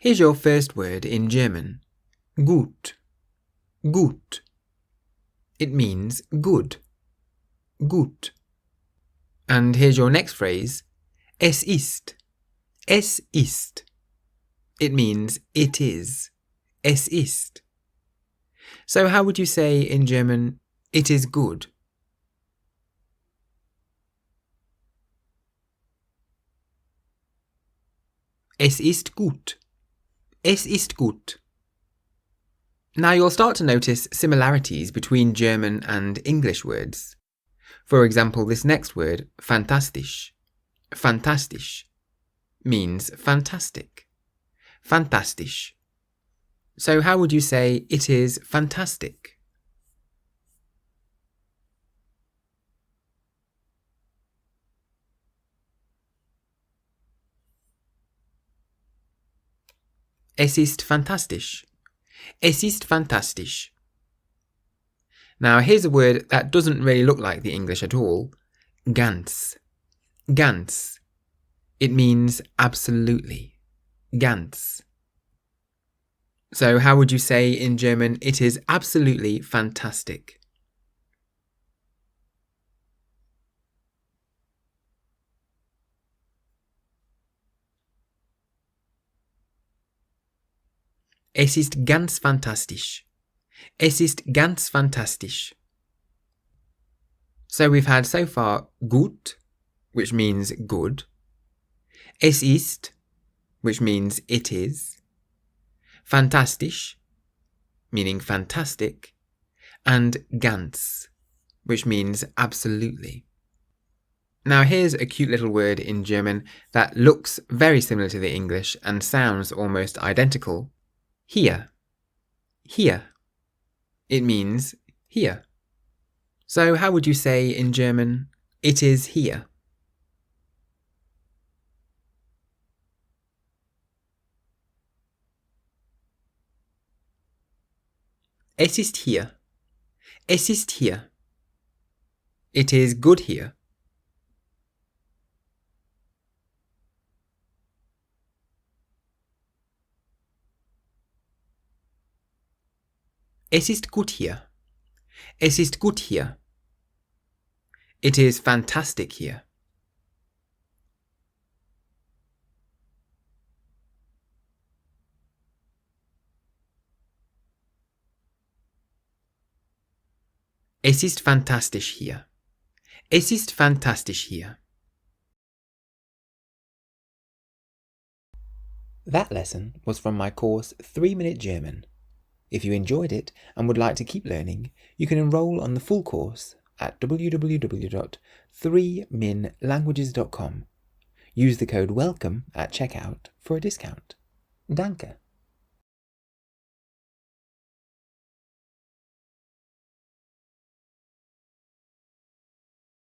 Here's your first word in German. Gut. Gut. It means good. Gut. And here's your next phrase. Es ist. Es ist. It means it is. Es ist. So how would you say in German, it is good? Es ist gut. Es ist gut. Now you'll start to notice similarities between German and English words. For example, this next word, fantastisch. Fantastisch means fantastic. Fantastisch. So how would you say it is fantastic? Es ist fantastisch. Es ist fantastisch. Now here's a word that doesn't really look like the English at all. Ganz. Ganz. It means absolutely. Ganz. So how would you say in German, it is absolutely fantastic? Es ist ganz fantastisch. Es ist ganz fantastisch. So we've had so far gut, which means good. Es ist, which means it is. Fantastisch, meaning fantastic. And ganz, which means absolutely. Now here's a cute little word in German that looks very similar to the English and sounds almost identical. Hier. Hier. It means here. So how would you say in German, it is here? Es ist hier. Es ist hier. It is good here. Es ist gut hier. Es ist gut hier. It is fantastic here. Es ist fantastisch hier. Es ist fantastisch hier. That lesson was from my course 3-Minute German. If you enjoyed it and would like to keep learning, you can enroll on the full course at www.3minlanguages.com. Use the code WELCOME at checkout for a discount. Danke.